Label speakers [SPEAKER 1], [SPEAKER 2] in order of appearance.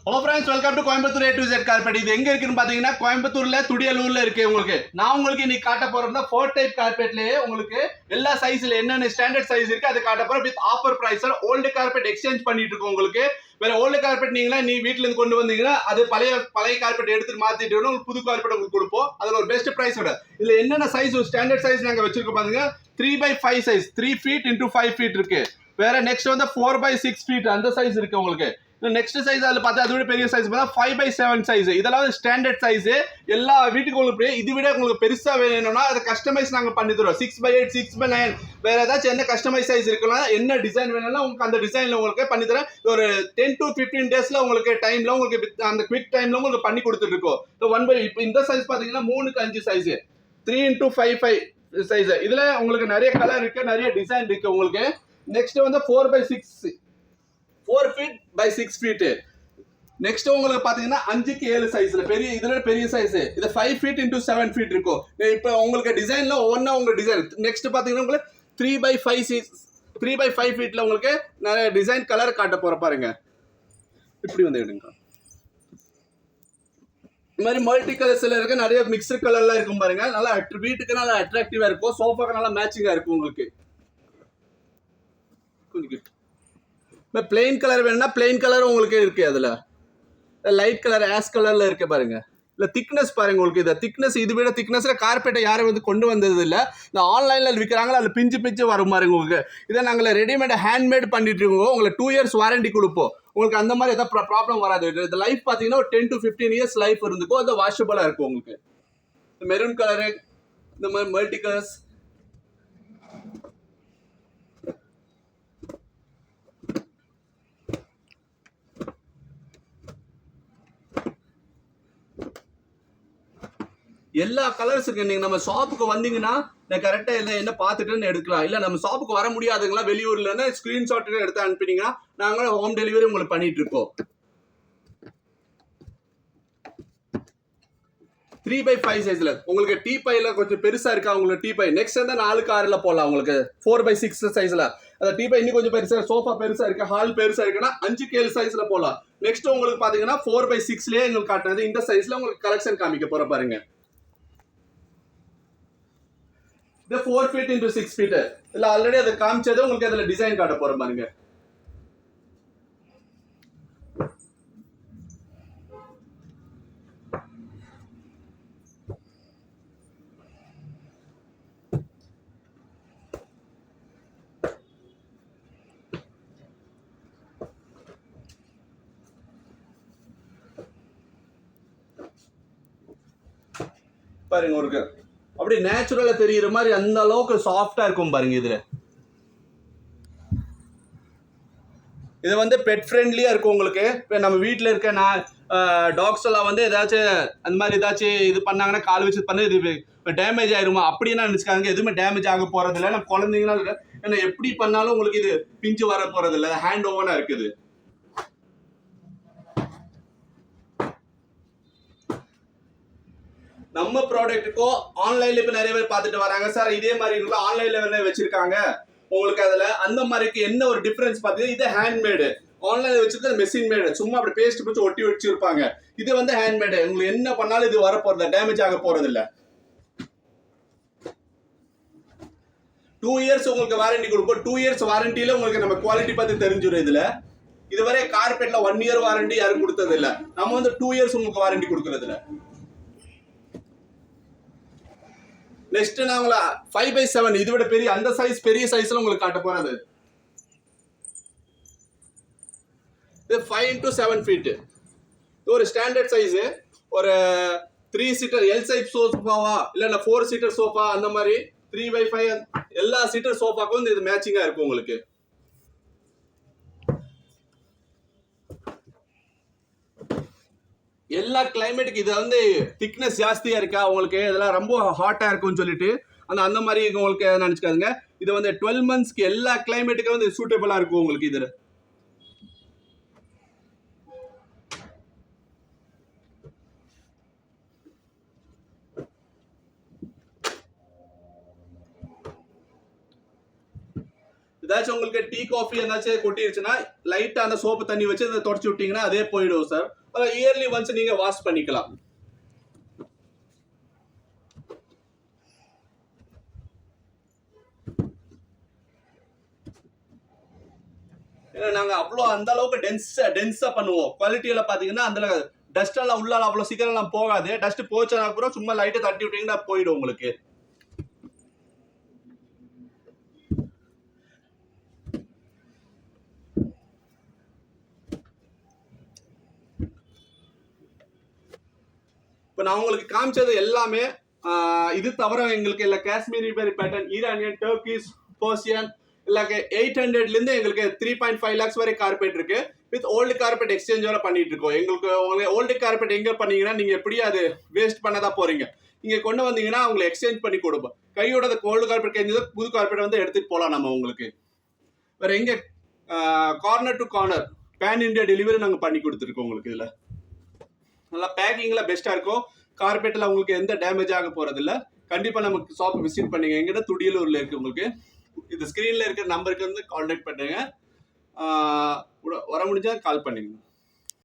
[SPEAKER 1] Hello friends, welcome to Coimbatore A to Z carpet. இது எங்க இருக்குன்னு பாத்தீங்கன்னா கோயம்புத்தூர்ல துடியலூர்ல இருக்கு. உங்களுக்கு நான் உங்களுக்கு இன்னைக்கு காட்ட போறேன்னா 4 டைப் கார்பெட்லயே உங்களுக்கு எல்லா சைஸ்ல என்னென்ன ஸ்டாண்டர்ட் சைஸ் இருக்கு அது காட்ட போறேன். வித் ஆஃபர் பிரைஸ்ல ஓல்டு கார்பெட் எக்ஸ்சேஞ்ச் பண்ணிட்டு இருக்கோம். உங்களுக்கு வேற ஓல்டு கார்பெட் நீ வீட்ல இருந்து கொண்டு வந்தீங்கன்னா அது பழைய கார்பெட் எடுத்து மாத்திட்டு உங்களுக்கு புது கார்பெட் உங்களுக்கு கொடுப்போம். அதுல ஒரு பெஸ்ட் பிரைஸோட இதுல என்னென்ன சைஸ் ஸ்டாண்டர்ட் சைஸ் நாங்க வச்சிருக்கோம் பாருங்க. 3x5 size 3 feet into 5 feet இருக்கு. வேற நெக்ஸ்ட் வந்து 4x6 feet அந்த சைஸ் இருக்கு உங்களுக்கு. நெக்ஸ்ட் சைஸ் அதுல பார்த்தா அதை விட பெரிய சைஸ் பார்த்தா 5x7 சைஸ். இதெல்லாம் ஸ்டாண்டர்ட் சைஸ். எல்லா வீட்டுக்கு உங்களுக்கு இது விட உங்களுக்கு பெருசா வேணும்னா அதை கஸ்டமைஸ் நாங்க பண்ணி தருவோம். 6x8 6x9 வேற ஏதாச்சும் என்ன கஸ்டமைஸ் சைஸ் இருக்கலாம், என்ன டிசைன் வேணும்னா உங்களுக்கு அந்த டிசைன்ல உங்களுக்கு பண்ணி தரேன். ஒரு 10 to 15 டேஸ்ல உங்களுக்கு டைம்ல உங்களுக்கு அந்த குவிக் டைம்ல உங்களுக்கு பண்ணி கொடுத்துட்டு இருக்கோம். இப்போ இந்த சைஸ் பாத்தீங்கன்னா 3x5 சைஸ் 3x5 சைஸ். இதுல உங்களுக்கு நிறைய கலர் இருக்கு, நிறைய டிசைன் இருக்கு உங்களுக்கு. நெக்ஸ்ட் வந்து 4x6 4 feet by 6 feet. Next உங்களுக்கு பாத்தீங்கன்னா 5x7 சைஸ்ல பெரிய இதுல பெரிய சைஸ். இது 5 feet into 7 feet இருக்கும். இப்போ உங்களுக்கு டிசைன்ல ஒவ்வொன்னா உங்க டிசைன். நெக்ஸ்ட் பாத்தீங்கன்னா உங்களுக்கு 3x5 feetல உங்களுக்கு நிறைய டிசைன் கலர் காட்ட போற பாருங்க. இப்படி வந்து எடுங்க. இந்த மாதிரி மல்டி கலர்ஸ்ல இருக்க நிறைய மிக்சர் கலர்லாம் இருக்கும் பாருங்க. நல்லா வீட்டுக்கு நல்லா அட்ராக்டிவா இருக்கும், சோஃபாக்கு நல்லா மேட்சிங்கா இருக்கும் உங்களுக்கு. பிளெயின் கலர் வேணும்னா பிளெயின் கலர் உங்களுக்கு இருக்கு. அதுல லைட் கலர் ஆஷ் கலர்ல இருக்கு பாருங்க. இல்ல திக்னஸ் பாருங்க உங்களுக்கு. இந்த திக்னஸ் இது விட திக்னஸ்ல கார்பெட்டை யாரும் வந்து கொண்டு வந்தது இல்ல. இந்த ஆன்லைன்ல விற்கிறாங்களா அதுல பிஞ்சு வரும் பாருங்க உங்களுக்கு. இதை நாங்கள் ரெடிமேட் ஹேண்ட்மேட் பண்ணிட்டு இருக்கோம். உங்களுக்கு 2 years வாரண்டி கொடுப்போம். உங்களுக்கு அந்த மாதிரி ஏதாவது ப்ராப்ளம் வராது. இந்த லைஃப் பாத்தீங்கன்னா ஒரு 10 to 15 years லைஃப் இருந்துக்கும். அது வாஷபிளா இருக்கும் உங்களுக்கு. மெரூன் கலரு இந்த மாதிரி மல்டி கலர்ஸ் எல்லா கலர்ஸ் இருக்கு. நீங்க நம்ம ஷாப்புக்கு வந்தீங்கன்னா நான் கரெக்டா என்ன பார்த்துட்டு எடுக்கலாம். இல்ல நம்ம ஷாப்புக்கு வர முடியாதுங்களா, வெளியூர்ல இருந்து ஸ்கிரீன்ஷாட் எடுத்து அனுப்பினீங்கன்னா நாங்க ஹோம் டெலிவரி உங்களுக்கு பண்ணிட்டு இருக்கோம். 3x5 சைஸ்ல உங்களுக்கு டீ பைல கொஞ்சம் பெருசா இருக்கா உங்களுக்கு டீ பை. நெக்ஸ்ட் வந்து 4x6ல போடலாம் உங்களுக்கு. 4x6 சைஸ்ல அந்த டீ பை இன்னும் கொஞ்சம் பெருசா, சோஃபா பெருசா இருக்கு, ஹால் பெருசா இருக்குன்னா 5x7 சைஸ்ல போடலாம். நெக்ஸ்ட் உங்களுக்கு பாத்தீங்கன்னா 4x6லயே உங்களுக்கு காட்டுறது இந்த சைஸ்ல உங்களுக்கு கலெக்ஷன் காமிக்க போற பாருங்க. இது 4 feet into 6 feet. இல்ல ஆல்ரெடி அதை காமிச்சது உங்களுக்கு அதுல டிசைன் காட்ட போற பாருங்க. பாருங்க ஒரு அப்படி நேச்சுரலா தெரியுற மாதிரி அந்த அளவுக்கு சாஃப்டா இருக்கும் பாருங்க. இது வந்து பெட் ஃப்ரெண்ட்லியா இருக்கும் உங்களுக்கு. இப்போ நம்ம வீட்டில் இருக்க டாக்ஸ் எல்லாம் வந்து ஏதாச்சும் அந்த மாதிரி ஏதாச்சும் இது பண்ணாங்கன்னா கால் வச்சு பண்ண இது டேமேஜ் ஆயிருமா அப்படின்னு நினைச்சுக்காங்க. எதுவுமே டேமேஜ் ஆக போறது இல்லை. நம்ம குழந்தைங்கன்னா ஏன்னா எப்படி பண்ணாலும் உங்களுக்கு இது பிஞ்சு வர போறது இல்லை. ஹேண்ட் ஓவனா இருக்குது. நம்ம ப்ராடக்ட்டுக்கோ ஆன்லைன்ல இப்ப நிறைய பேர் பார்த்துட்டு வராங்க. சார் இதே மாதிரி இருக்கும் ஆன்லைன்ல வச்சிருக்காங்க உங்களுக்கு. அதுல அந்த மாதிரிக்கு என்ன ஒரு டிஃபரன்ஸ் பாத்தீங்கன்னா இது ஹேண்ட்மேடு. ஆன்லைன்ல வச்சிருக்கிறது மெஷின் மேடு, சும்மா அப்படி பேஸ்ட் பிடிச்சு ஒட்டி வச்சிருப்பாங்க. இது வந்து ஹேண்ட்மேடு. உங்களுக்கு என்ன பண்ணாலும் இது வர போறது, டேமேஜ் ஆக போறது இல்ல. 2 years உங்களுக்கு வாரண்டி கொடுப்போம். 2 years வாரண்டியில உங்களுக்கு நம்ம குவாலிட்டி பார்த்து தெரிஞ்சிடும். இதுவரை கார்பெட்ல 1 year வாரண்டி யாரும் கொடுத்தது இல்ல. நம்ம வந்து 2 years உங்களுக்கு வாரண்டி கொடுக்கறது இல்ல. நெக்ஸ்ட் நான் உங்களை 5x7 இது விட பெரிய அந்த சைஸ் பெரிய சைஸ்ல உங்களுக்கு காட்ட போறது. இது 5 into 7 feet. இது ஒரு ஸ்டாண்டர்ட் சைஸ். ஒரு 3 seater எல் சைஸ் சோஃபாவா இல்ல 4 seater சோஃபா அந்த மாதிரி 3x5 எல்லா சீட்டர் சோஃபாக்கும் வந்து இது மேட்சிங்கா இருக்கும் உங்களுக்கு. எல்லா கிளைமேட்டுக்கு இது வந்து திக்னஸ் ஜாஸ்தியா இருக்கா உங்களுக்கு, இதெல்லாம் ரொம்ப ஹாட்டா இருக்கும்னு சொல்லிட்டு அந்த மாதிரி உங்களுக்கு நினைச்சுக்காதுங்க. இது வந்து 12 monthsக்கு எல்லா கிளைமேட்டுக்கும் வந்து சூட்டபிளா இருக்கும் உங்களுக்கு. இது ஏதாச்சும் உங்களுக்கு டீ காஃபி ஏதாச்சும் கொட்டிருச்சுன்னா லைட்டா அந்த சோப்பு தண்ணி வச்சு அதை தொடச்சி விட்டீங்கன்னா அதே போயிடும் சார். இயர்லி ஒன்ஸ் நீங்க வாஷ் பண்ணிக்கலாம். ஏன்னா நாங்க அவ்வளோ அந்த அளவுக்கு டென்ஸா பண்ணுவோம். குவாலிட்டியில பாத்தீங்கன்னா அந்த டஸ்ட் எல்லாம் உள்ளால அவ்வளவு சீக்கிரம் எல்லாம் போகாது. டஸ்ட் போச்சா கூட சும்மா லைட்டா தட்டி விட்டீங்கன்னா போயிடும் உங்களுக்கு. இப்ப நான் உங்களுக்கு காமிச்சது எல்லாமே இது தவிர எங்களுக்கு இல்ல Kashmiri pattern, Iranian, Turkish, Persian இல்ல 800ல இருந்து எங்களுக்கு 3.5 lakhs வரை கார்பெட் இருக்கு. வித் ஓல்டு கார்பெட் எக்ஸ்சேஞ்ச் வரை பண்ணிட்டு இருக்கோம். எங்களுக்கு ஓல்டு கார்பெட் எங்க பண்ணீங்கன்னா நீங்க எப்படி அது வேஸ்ட் பண்ணதான் போறீங்க. இங்க கொண்டு வந்தீங்கன்னா உங்களுக்கு எக்ஸ்சேஞ்ச் பண்ணி கொடுப்போம். கையோட ஓல்டு கார்பெட் கழிஞ்சது புது கார்பெட் வந்து எடுத்துட்டு போலாம் நம்ம உங்களுக்கு. வேற எங்க corner to corner pan India delivery நாங்க பண்ணி கொடுத்துருக்கோம் உங்களுக்கு. இதுல நல்லா பேக்கிங்ல பெஸ்டா இருக்கும். கார்பெட்ல உங்களுக்கு எந்த டேமேஜ் ஆக போறது இல்ல. கண்டிப்பா நமக்கு ஷாப் விசிட் பண்ணுங்க. எங்கிட்ட துடியலூர்ல இருக்கு உங்களுக்கு. இந்த ஸ்கிரீன்ல இருக்கிற நம்பருக்கு வந்து கான்டாக்ட் பண்ணுங்க. வர முடிஞ்சா கால் பண்ணுங்க.